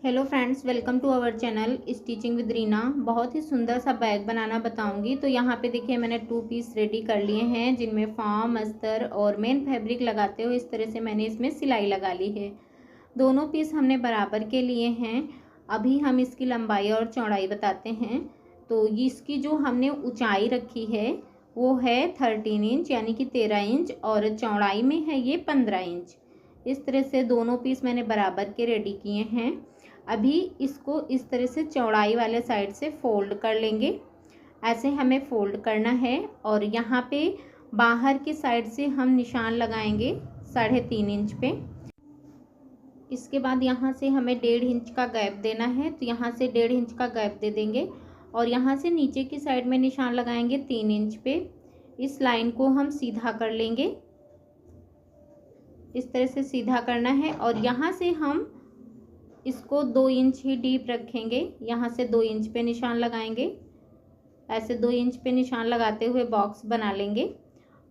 Hello friends, welcome to our channel stitching with Reena. बहुत ही सुंदर सा बैग बनाना बताऊंगी। तो यहाँ पे देखिए मैंने 2 पीस रेडी कर लिए हैं, जिनमें फॉर्म, अस्तर और मेन फैब्रिक लगाते हुए इस तरह से मैंने इसमें सिलाई लगा ली है। दोनों पीस हमने बराबर के लिए हैं। अभी हम इसकी लंबाई और चौड़ाई बताते हैं। तो इसकी जो हमने ऊंचाई रखी है वो है 13 इंच यानी कि 13 इंच, और चौड़ाई में है ये 15 इंच। इस तरह से दोनों पीस मैंने बराबर के रेडी किए हैं। अभी इसको इस तरह से चौड़ाई वाले साइड से फोल्ड कर लेंगे। ऐसे हमें फोल्ड करना है और यहाँ पे बाहर की साइड से हम निशान लगाएंगे 3.5 इंच पे। इसके बाद यहाँ से हमें 1.5 इंच का गैप देना है, तो यहाँ से 1.5 इंच का गैप दे देंगे और यहाँ से नीचे की साइड में निशान लगाएंगे 3 इंच पे। इस लाइन को हम सीधा कर लेंगे, इस तरह से सीधा करना है और यहाँ से हम इसको 2 इंच ही डीप रखेंगे। यहाँ से 2 इंच पे निशान लगाएंगे। ऐसे 2 इंच पे निशान लगाते हुए बॉक्स बना लेंगे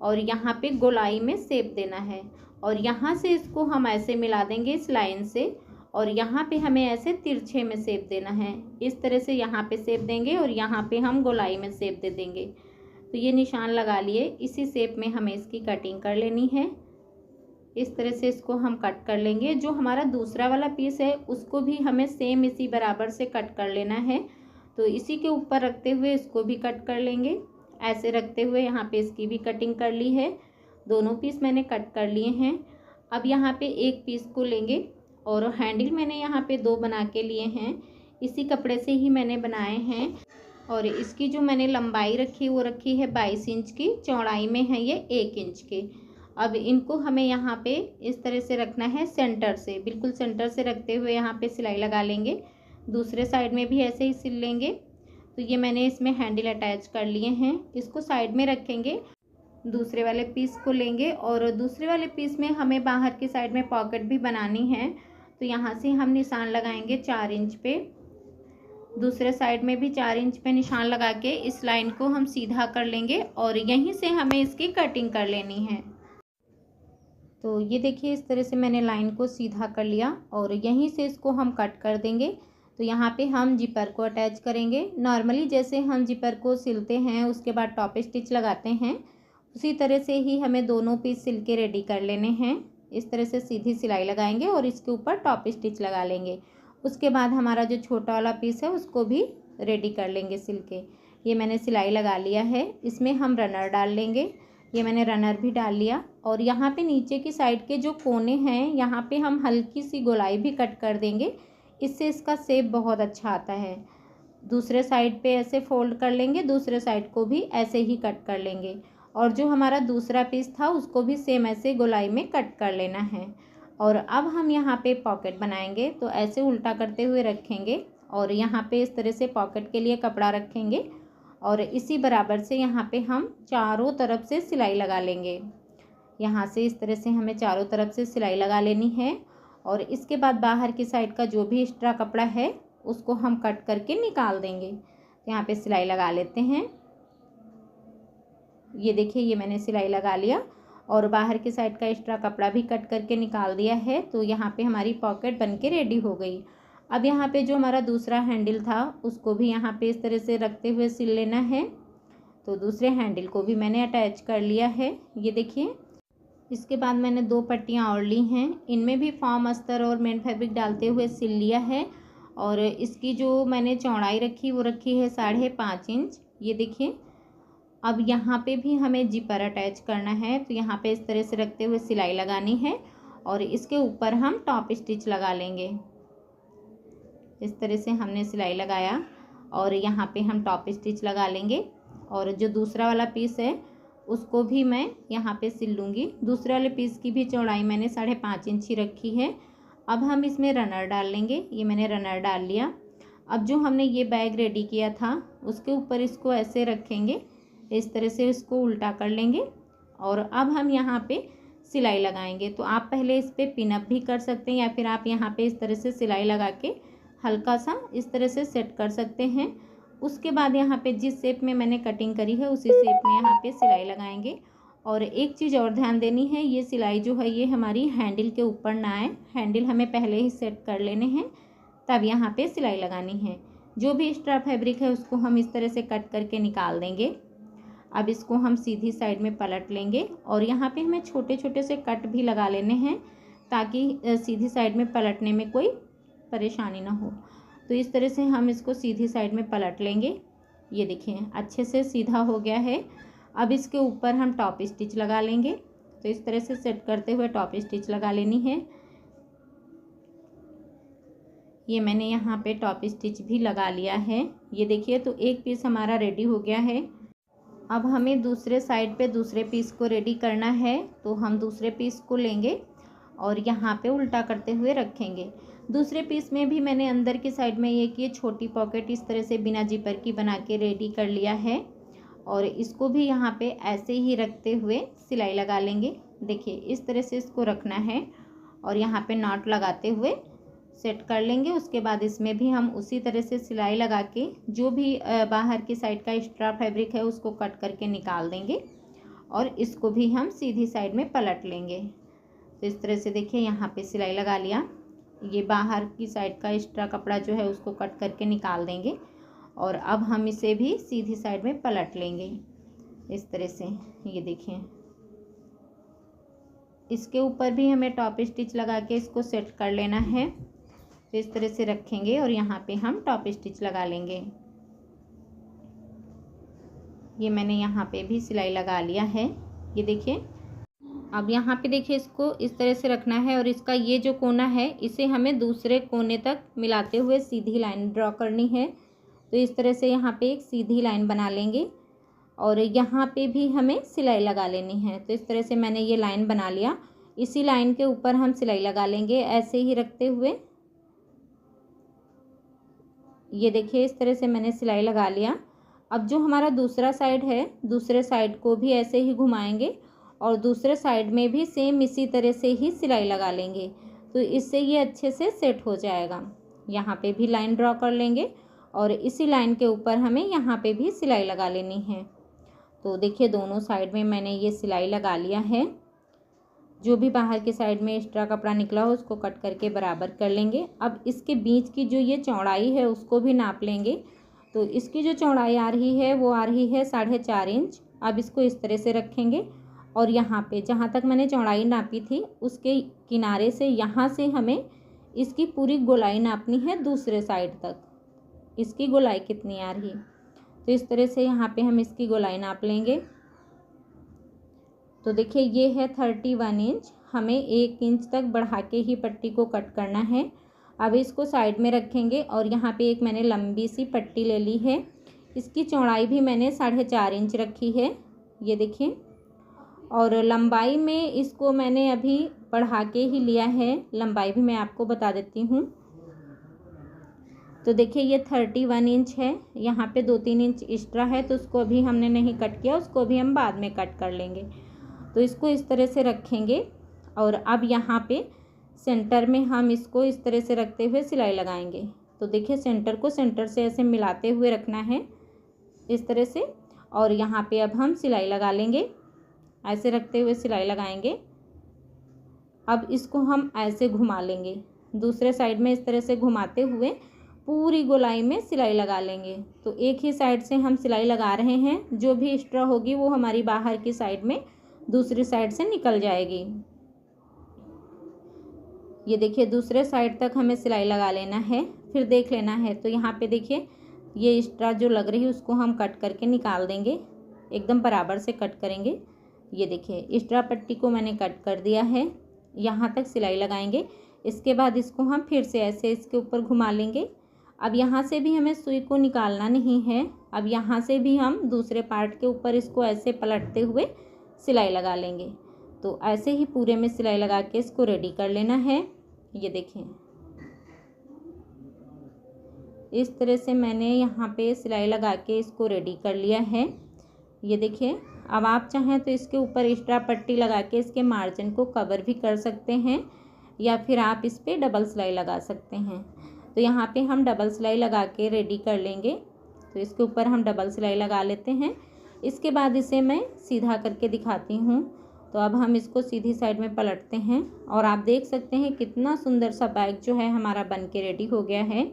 और यहाँ पे गोलाई में शेप देना है और यहाँ से इसको हम ऐसे मिला देंगे इस लाइन से, और यहाँ पे हमें ऐसे तिरछे में शेप देना है। इस तरह से यहाँ पे शेप देंगे और यहाँ पे हम गोलाई में शेप दे देंगे। तो ये निशान लगा लिए, इसी शेप में हमें इसकी कटिंग कर लेनी है। इस तरह से इसको हम कट कर लेंगे। जो हमारा दूसरा वाला पीस है उसको भी हमें सेम इसी बराबर से कट कर लेना है। तो इसी के ऊपर रखते हुए इसको भी कट कर लेंगे। ऐसे रखते हुए यहाँ पे इसकी भी कटिंग कर ली है। दोनों पीस मैंने कट कर लिए हैं। अब यहाँ पे एक पीस को लेंगे और हैंडल मैंने यहाँ पे 2 बना के लिए हैं। इसी कपड़े से ही मैंने बनाए हैं और इसकी जो मैंने लंबाई रखी वो रखी है 22 इंच की, चौड़ाई में है ये 1 इंच की। अब इनको हमें यहाँ पे इस तरह से रखना है, सेंटर से, बिल्कुल सेंटर से रखते हुए यहाँ पे सिलाई लगा लेंगे। दूसरे साइड में भी ऐसे ही सिल लेंगे। तो ये मैंने इसमें हैंडल अटैच कर लिए हैं, इसको साइड में रखेंगे। दूसरे वाले पीस को लेंगे और दूसरे वाले पीस में हमें बाहर की साइड में पॉकेट भी बनानी है। तो यहाँ से हम निशान लगाएंगे 4 इंच पे। दूसरे साइड में भी 4 इंच पे निशान लगा के इस लाइन को हम सीधा कर लेंगे और यहीं से हमें इसकी कटिंग कर लेनी है। तो ये देखिए इस तरह से मैंने लाइन को सीधा कर लिया और यहीं से इसको हम कट कर देंगे। तो यहाँ पे हम जिपर को अटैच करेंगे। नॉर्मली जैसे हम जिपर को सिलते हैं उसके बाद टॉप स्टिच लगाते हैं, उसी तरह से ही हमें दोनों पीस सिल के रेडी कर लेने हैं। इस तरह से सीधी सिलाई लगाएंगे और इसके ऊपर टॉप स्टिच लगा लेंगे। उसके बाद हमारा जो छोटा वाला पीस है उसको भी रेडी कर लेंगे सिल के। ये मैंने सिलाई लगा लिया है। इसमें हम रनर डाल लेंगे। ये मैंने रनर भी डाल लिया और यहाँ पे नीचे की साइड के जो कोने हैं यहाँ पे हम हल्की सी गोलाई भी कट कर देंगे, इससे इसका शेप बहुत अच्छा आता है। दूसरे साइड पे ऐसे फोल्ड कर लेंगे, दूसरे साइड को भी ऐसे ही कट कर लेंगे और जो हमारा दूसरा पीस था उसको भी सेम ऐसे गोलाई में कट कर लेना है। और अब हम यहाँ पे पॉकेट बनाएंगे। तो ऐसे उल्टा करते हुए रखेंगे और यहाँ पे इस तरह से पॉकेट के लिए कपड़ा रखेंगे और इसी बराबर से यहाँ पे हम चारों तरफ से सिलाई लगा लेंगे। यहाँ से इस तरह से हमें चारों तरफ से सिलाई लगा लेनी है और इसके बाद बाहर की साइड का जो भी एक्स्ट्रा कपड़ा है उसको हम कट करके निकाल देंगे। यहाँ पे सिलाई लगा लेते हैं। ये देखिए ये मैंने सिलाई लगा लिया और बाहर की साइड का एक्स्ट्रा कपड़ा भी कट करके निकाल दिया है। तो यहाँ पे हमारी पॉकेट बन के रेडी हो गई। अब यहाँ पे जो हमारा दूसरा हैंडल था उसको भी यहाँ पे इस तरह से रखते हुए सिल लेना है। तो दूसरे हैंडल को भी मैंने अटैच कर लिया है, ये देखिए। इसके बाद मैंने 2 पट्टियाँ और ली हैं, इनमें भी फॉर्म, अस्तर और मेन फैब्रिक डालते हुए सिल लिया है। और इसकी जो मैंने चौड़ाई रखी वो रखी है 5.5 इंच, ये देखिए। अब यहाँ पे भी हमें जिपर अटैच करना है। तो यहाँ पे इस तरह से रखते हुए सिलाई लगानी है और इसके ऊपर हम टॉप स्टिच लगा लेंगे। इस तरह से हमने सिलाई लगाया और यहाँ पे हम टॉप स्टिच लगा लेंगे और जो दूसरा वाला पीस है उसको भी मैं यहाँ पे सिल लूँगी। दूसरे वाले पीस की भी चौड़ाई मैंने 5.5 इंच ही रखी है। अब हम इसमें रनर डाल लेंगे। ये मैंने रनर डाल लिया। अब जो हमने ये बैग रेडी किया था उसके ऊपर इसको ऐसे रखेंगे, इस तरह से इसको उल्टा कर लेंगे और अब हम यहाँ पे सिलाई लगाएंगे। तो आप पहले इस पर पिनअप भी कर सकते हैं या फिर आप यहाँ पे इस तरह से सिलाई लगा के हल्का सा इस तरह से सेट कर सकते हैं। उसके बाद यहाँ पे जिस शेप में मैंने कटिंग करी है उसी शेप में यहाँ पे सिलाई लगाएंगे। और एक चीज़ और ध्यान देनी है, ये सिलाई जो है ये हमारी हैंडल के ऊपर ना आए। हैंडल हमें पहले ही सेट कर लेने हैं तब यहाँ पे सिलाई लगानी है। जो भी एक्स्ट्रा फैब्रिक है उसको हम इस तरह से कट करके निकाल देंगे। अब इसको हम सीधी साइड में पलट लेंगे और यहाँ पे हमें छोटे छोटे से कट भी लगा लेने हैं ताकि सीधी साइड में पलटने में कोई परेशानी ना हो। तो इस तरह से हम इसको सीधी साइड में पलट लेंगे। ये देखिए अच्छे से सीधा हो गया है। अब इसके ऊपर हम टॉप स्टिच लगा लेंगे। तो इस तरह से सेट करते हुए टॉप स्टिच लगा लेनी है। ये मैंने यहाँ पे टॉप स्टिच भी लगा लिया है। ये देखिए तो एक पीस हमारा रेडी हो गया है। अब हमें दूसरे साइड पे दूसरे पीस को रेडी करना है। तो हम दूसरे पीस को लेंगे और यहाँ पे उल्टा करते हुए रखेंगे। दूसरे पीस में भी मैंने अंदर की साइड में ये छोटी पॉकेट इस तरह से बिना जिपर की बना के रेडी कर लिया है और इसको भी यहाँ पे ऐसे ही रखते हुए सिलाई लगा लेंगे। देखिए इस तरह से इसको रखना है और यहाँ पे नॉट लगाते हुए सेट कर लेंगे। उसके बाद इसमें भी हम उसी तरह से सिलाई लगा के जो भी बाहर की साइड का एक्स्ट्रा फैब्रिक है उसको कट करके निकाल देंगे और इसको भी हम सीधी साइड में पलट लेंगे। तो इस तरह से देखिए यहाँ पे सिलाई लगा लिया। ये बाहर की साइड का एक्स्ट्रा कपड़ा जो है उसको कट करके निकाल देंगे और अब हम इसे भी सीधी साइड में पलट लेंगे इस तरह से। ये देखिए इसके ऊपर भी हमें टॉप स्टिच लगा के इसको सेट कर लेना है। तो इस तरह से रखेंगे और यहाँ पे हम टॉप स्टिच लगा लेंगे। ये मैंने यहाँ पे भी सिलाई लगा लिया है। ये देखिए अब यहाँ पे देखिए इसको इस तरह से रखना है और इसका ये जो कोना है इसे हमें दूसरे कोने तक मिलाते हुए सीधी लाइन ड्रॉ करनी है। तो इस तरह से यहाँ पे एक सीधी लाइन बना लेंगे और यहाँ पे भी हमें सिलाई लगा लेनी है। तो इस तरह से मैंने ये लाइन बना लिया। इसी लाइन के ऊपर हम सिलाई लगा लेंगे ऐसे ही रखते हुए। ये देखिए इस तरह से मैंने सिलाई लगा लिया। अब जो हमारा दूसरा साइड है दूसरे साइड को भी ऐसे ही घुमाएंगे और दूसरे साइड में भी सेम इसी तरह से ही सिलाई लगा लेंगे। तो इससे ये अच्छे से सेट हो जाएगा। यहाँ पे भी लाइन ड्रॉ कर लेंगे और इसी लाइन के ऊपर हमें यहाँ पे भी सिलाई लगा लेनी है। तो देखिए दोनों साइड में मैंने ये सिलाई लगा लिया है। जो भी बाहर की साइड में एक्स्ट्रा कपड़ा निकला हो उसको कट करके बराबर कर लेंगे। अब इसके बीच की जो ये चौड़ाई है उसको भी नाप लेंगे। तो इसकी जो चौड़ाई आ रही है वो आ रही है 4.5 इंच। अब इसको इस तरह से रखेंगे और यहाँ पे जहाँ तक मैंने चौड़ाई नापी थी उसके किनारे से यहाँ से हमें इसकी पूरी गोलाई नापनी है दूसरे साइड तक। इसकी गोलाई कितनी आ रही, तो इस तरह से यहाँ पे हम इसकी गोलाई नाप लेंगे। तो देखिए ये है 31 इंच। हमें 1 इंच तक बढ़ा के ही पट्टी को कट करना है। अब इसको साइड में रखेंगे और यहाँ पे एक मैंने लंबी सी पट्टी ले ली है। इसकी चौड़ाई भी मैंने 4.5 इंच रखी है। ये देखिए और लंबाई में इसको मैंने अभी बढ़ा के ही लिया है। लंबाई भी मैं आपको बता देती हूँ। तो देखिए ये 31 इंच है। यहाँ पे 2-3 इंच एक्स्ट्रा है तो उसको अभी हमने नहीं कट किया, उसको भी हम बाद में कट कर लेंगे। तो इसको इस तरह से रखेंगे और अब यहाँ पे सेंटर में हम इसको इस तरह से रखते हुए सिलाई लगाएंगे। तो देखिए सेंटर को सेंटर से ऐसे मिलाते हुए रखना है इस तरह से और यहाँ पे अब हम सिलाई लगा लेंगे। ऐसे रखते हुए सिलाई लगाएंगे। अब इसको हम ऐसे घुमा लेंगे दूसरे साइड में इस तरह से घुमाते हुए पूरी गोलाई में सिलाई लगा लेंगे। तो एक ही साइड से हम सिलाई लगा रहे हैं। जो भी एक्स्ट्रा होगी वो हमारी बाहर की साइड में दूसरी साइड से निकल जाएगी। ये देखिए दूसरे साइड तक हमें सिलाई लगा लेना है, फिर देख लेना है। तो यहाँ पे देखिए ये एक्स्ट्रा जो लग रही है उसको हम कट करके निकाल देंगे। एकदम बराबर से कट करेंगे। ये देखिए एक्स्ट्रा पट्टी को मैंने कट कर दिया है। यहाँ तक सिलाई लगाएंगे। इसके बाद इसको हम फिर से ऐसे इसके ऊपर घुमा लेंगे। अब यहाँ से भी हमें सुई को निकालना नहीं है। अब यहाँ से भी हम दूसरे पार्ट के ऊपर इसको ऐसे पलटते हुए सिलाई लगा लेंगे। तो ऐसे ही पूरे में सिलाई लगा के इसको रेडी कर लेना है। ये देखिए इस तरह से मैंने यहाँ पे सिलाई लगा के इसको रेडी कर लिया है। ये देखिए अब आप चाहें तो इसके ऊपर एक्स्ट्रा पट्टी लगा के इसके मार्जिन को कवर भी कर सकते हैं या फिर आप इस पर डबल सिलाई लगा सकते हैं। तो यहाँ पे हम डबल सिलाई लगा के रेडी कर लेंगे। तो इसके ऊपर हम डबल सिलाई लगा लेते हैं। इसके बाद इसे मैं सीधा करके दिखाती हूँ। तो अब हम इसको सीधी साइड में पलटते हैं और आप देख सकते हैं कितना सुंदर सा बैग जो है हमारा बन के रेडी हो गया है।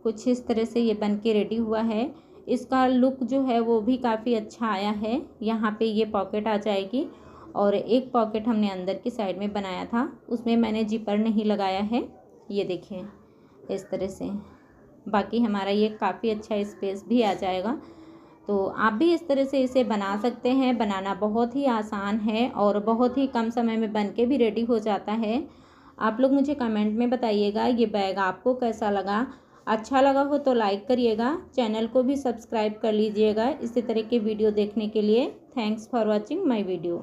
कुछ इस तरह से ये बन के रेडी हुआ है। इसका लुक जो है वो भी काफ़ी अच्छा आया है। यहाँ पे ये पॉकेट आ जाएगी और एक पॉकेट हमने अंदर की साइड में बनाया था, उसमें मैंने जिपर नहीं लगाया है। ये देखिए इस तरह से, बाकी हमारा ये काफ़ी अच्छा स्पेस भी आ जाएगा। तो आप भी इस तरह से इसे बना सकते हैं। बनाना बहुत ही आसान है और बहुत ही कम समय में बन के भी रेडी हो जाता है। आप लोग मुझे कमेंट में बताइएगा ये बैग आपको कैसा लगा। अच्छा लगा हो तो लाइक करिएगा, चैनल को भी सब्सक्राइब कर लीजिएगा इसी तरह के वीडियो देखने के लिए। Thanks for watching my video.